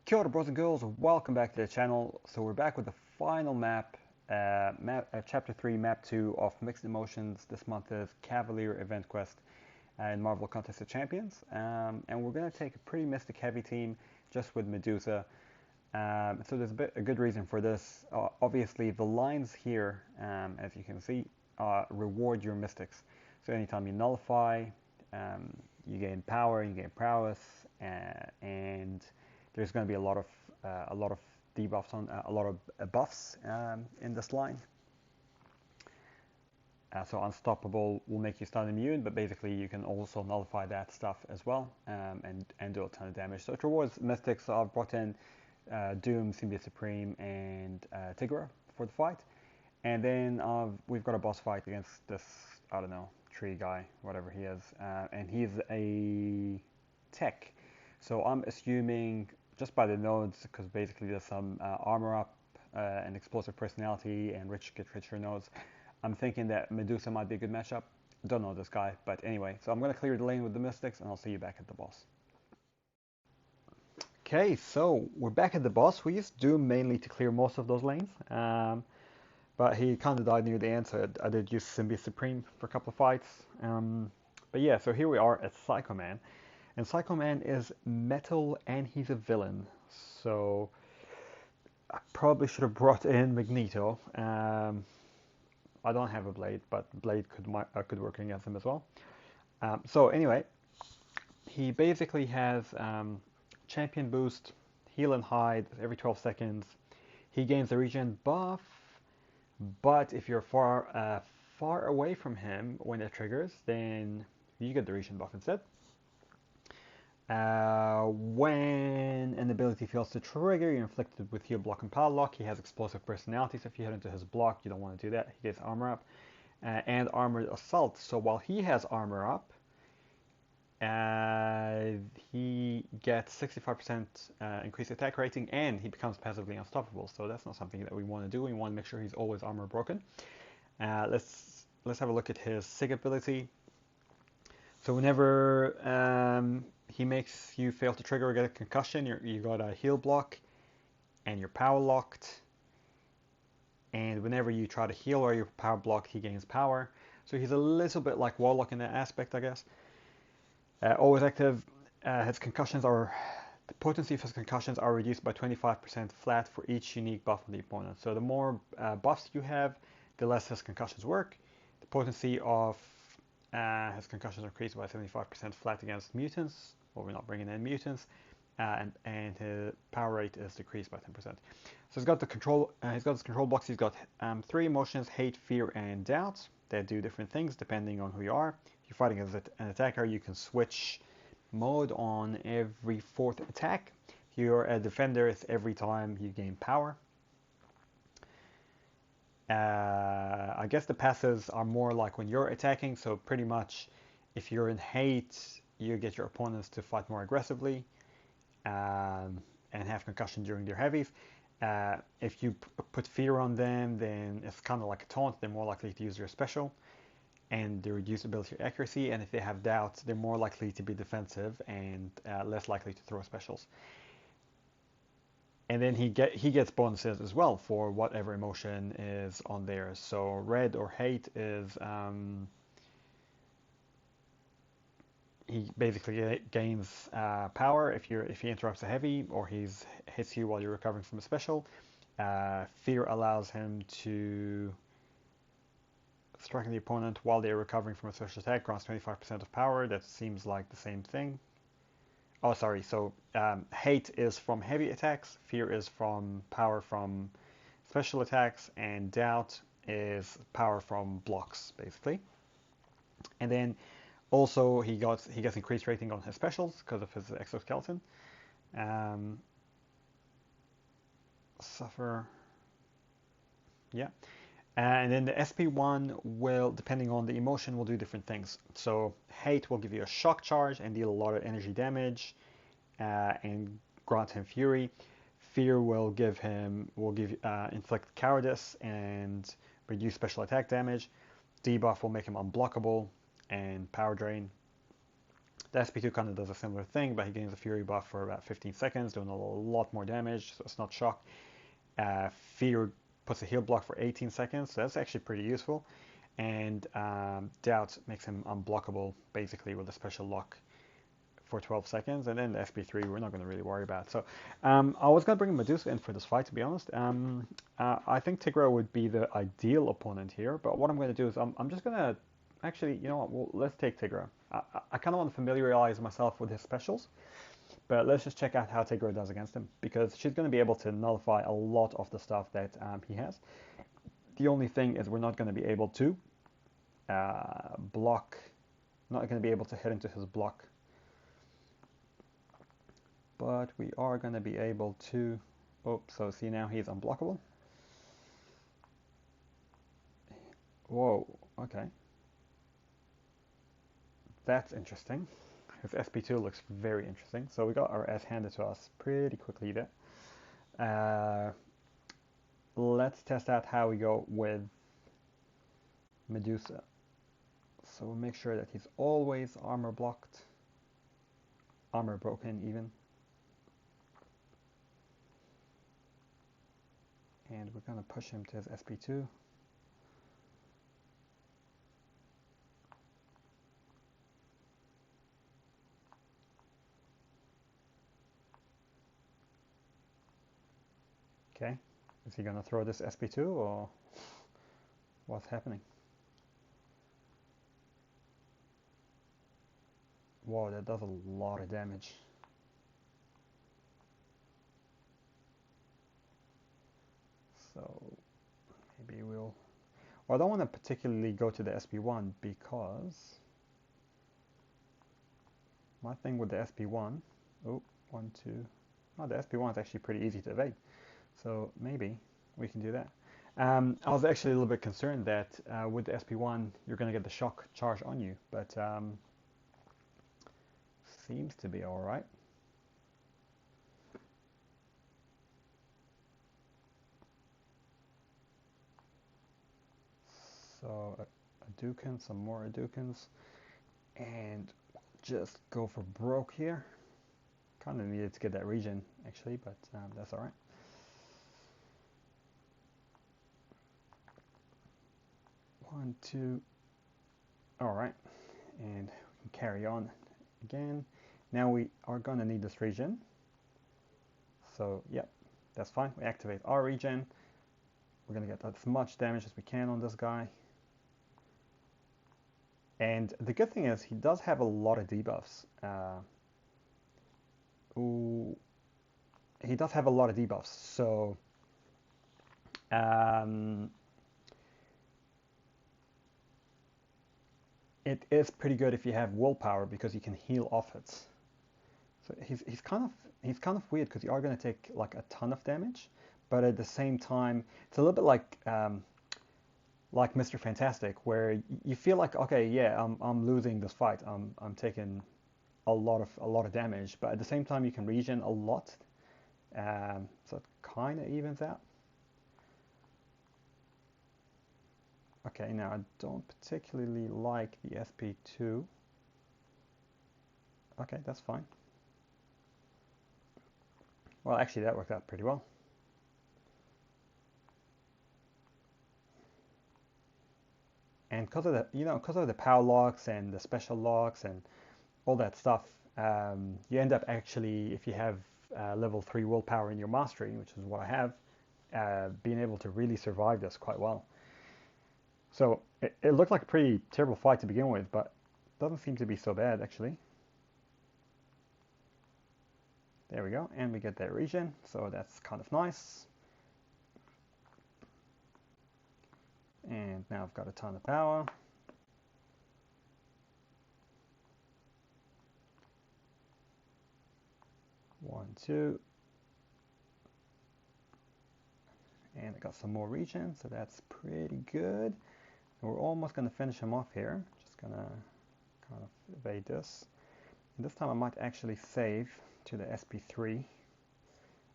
Kia ora, boys and girls, welcome back to the channel. So we're back with the final map, Chapter 3, Map 2 of Mixed Emotions. This month is Cavalier Event Quest in Marvel Contest of Champions. And we're going to take a pretty mystic heavy team just with Medusa. So there's a good reason for this. Obviously, the lines here, as you can see, reward your mystics. So anytime you nullify, you gain power, you gain prowess, and there's going to be a lot of debuffs on a lot of buffs in this line. So unstoppable will make you stun immune, but basically you can also nullify that stuff as well and do a ton of damage. So it rewards mystics. So I've brought in Doom, Symbiote Supreme, and Tigra for the fight, and then we've got a boss fight against this, I don't know, tree guy, whatever he is, and he's a tech. So I'm assuming just by the nodes, because basically there's some armor up, and explosive personality, and get richer nodes. I'm thinking that Medusa might be a good matchup. Don't know this guy, but anyway. So I'm going to clear the lane with the Mystics, and I'll see you back at the boss. Okay, so we're back at the boss. We used Doom mainly to clear most of those lanes, but he kind of died near the end, so I did use Symbiote Supreme for a couple of fights. But yeah, so here we are at Psycho-Man. And Psycho-Man is metal and he's a villain. So I probably should have brought in Magneto. I don't have a Blade, but Blade could work against him as well. So anyway, he basically has champion boost, heal and hide every 12 seconds. He gains the regen buff, but if you're far away from him when it triggers, then you get the regen buff instead. When an ability fails to trigger, you're inflicted with heal, block, and power lock. He has explosive personality, so if you hit into his block, you don't want to do that. He gets armor up and armored assault. So while he has armor up, he gets 65% increased attack rating, and he becomes passively unstoppable. So that's not something that we want to do. We want to make sure he's always armor broken. Let's have a look at his SIG ability. So whenever he makes you fail to trigger or get a concussion, you got a heal block, and you're power locked. And whenever you try to heal or you're power blocked, he gains power. So he's a little bit like Warlock in that aspect, I guess. Always active. His concussions are the potency of his concussions are reduced by 25% flat for each unique buff on the opponent. So the more buffs you have, the less his concussions work. The potency of his concussions are increased by 75% flat against mutants. Well, we're not bringing in mutants, and his power rate is decreased by 10%. So he's got the control. He's got his control box. He's got 3 emotions: hate, fear, and doubt. They do different things depending on who you are. If you're fighting as an attacker, you can switch mode on every 4th attack. If you're a defender, it's every time you gain power. I guess the passives are more like when you're attacking, so pretty much if you're in hate, you get your opponents to fight more aggressively and have concussion during their heavies. If you put fear on them, then it's kind of like a taunt. They're more likely to use your special and the reduced ability accuracy, and if they have doubts, they're more likely to be defensive and less likely to throw specials. And then he gets bonuses as well for whatever emotion is on there. So red or hate is he basically gains power if he interrupts a heavy or hits you while you're recovering from a special. Fear allows him to striking the opponent while they're recovering from a special attack, grants 25% of power. That seems like the same thing. Oh, sorry. So hate is from heavy attacks, fear is from power from special attacks, and doubt is power from blocks, basically. And then also he gets increased rating on his specials because of his exoskeleton. Suffer. Yeah. And then the SP1 will, depending on the emotion, will do different things. So hate will give you a shock charge and deal a lot of energy damage, and grant him fury. Fear will inflict cowardice and reduce special attack damage. Debuff will make him unblockable and power drain. The SP2 kind of does a similar thing, but he gains a Fury buff for about 15 seconds, doing a lot more damage, so it's not shock. Fear puts a heal block for 18 seconds, so that's actually pretty useful. And Doubt makes him unblockable, basically, with a special lock for 12 seconds. And then the SP3 we're not going to really worry about. So I was going to bring Medusa in for this fight, to be honest. I think Tigra would be the ideal opponent here, but what I'm going to do is I'm just going to, actually, you know what, well, let's take Tigra. I kind of want to familiarize myself with his specials, but let's just check out how Tigra does against him, because she's going to be able to nullify a lot of the stuff that he has. The only thing is we're not going to be able to block, not going to be able to hit into his block, but we are going to be able to, oh, so see, now he's unblockable. Whoa, okay. That's interesting. His SP2 looks very interesting. So we got our S handed to us pretty quickly there. Let's test out how we go with Medusa. So we'll make sure that he's always armor blocked, armor broken even. And we're going to push him to his SP2. Okay, is he going to throw this SP2 or what's happening? Whoa, that does a lot of damage. So maybe we'll, well, I don't want to particularly go to the SP1 because my thing with the SP1, oh, 1, 2, oh, the SP1 is actually pretty easy to evade. So maybe we can do that. I was actually a little bit concerned that with the SP1 you're going to get the shock charge on you, but seems to be alright. So a Hadouken, some more Hadoukens, and just go for broke here. Kind of needed to get that regen actually, but that's alright. One, two, alright, and we can carry on again. Now we are going to need this regen. So, yep, that's fine. We activate our regen. We're going to get as much damage as we can on this guy. And the good thing is he does have a lot of debuffs. He does have a lot of debuffs. So, it is pretty good if you have willpower because you can heal off it. So he's kind of weird because you are going to take like a ton of damage, but at the same time it's a little bit like Mr. Fantastic, where you feel like, okay, yeah, I'm losing this fight, I'm taking a lot of damage, but at the same time you can regen a lot, so it kind of evens out. Okay, now I don't particularly like the SP2. Okay, that's fine. Well, actually that worked out pretty well. And because of the power locks and the special locks and all that stuff, you end up actually, if you have level 3 willpower in your mastery, which is what I have, being able to really survive this quite well. So it looked like a pretty terrible fight to begin with, but it doesn't seem to be so bad actually. There we go, and we get that regen, so that's kind of nice. And now I've got a ton of power. One, two. And I got some more regen, so that's pretty good. And we're almost going to finish him off here. Just going to kind of evade this. And this time I might actually save to the SP3.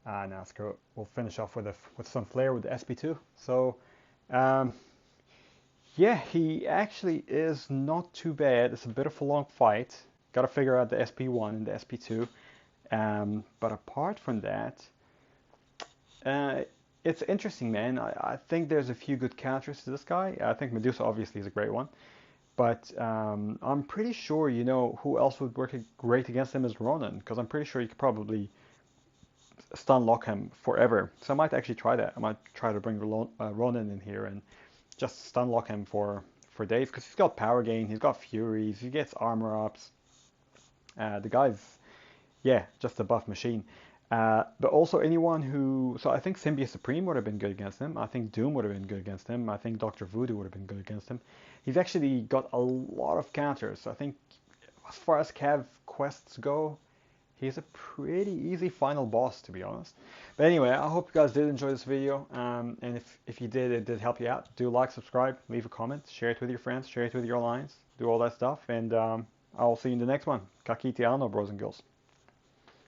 Now screw it. We'll finish off with some flair with the SP2. So, yeah, he actually is not too bad. It's a bit of a long fight. got to figure out the SP1 and the SP2. But apart from that, uh, it's interesting, man. I think there's a few good counters to this guy. I think Medusa obviously is a great one. But I'm pretty sure you know who else would work great against him is Ronan, because I'm pretty sure you could probably stun lock him forever. So I might actually try that. I might try to bring Ronan in here and just stun lock him for days, because he's got power gain, he's got furies, he gets armor ups. The guy's, yeah, just a buff machine. But also anyone who, so I think Symbiote Supreme would have been good against him. I think Doom would have been good against him. I think Dr. Voodoo would have been good against him. He's actually got a lot of counters. So I think as far as Cav quests go, he's a pretty easy final boss, to be honest. But anyway, I hope you guys did enjoy this video. And if you did, it did help you out, do like, subscribe, leave a comment, share it with your friends, share it with your alliance, do all that stuff. And I'll see you in the next one. Kakiti ano, bros and girls.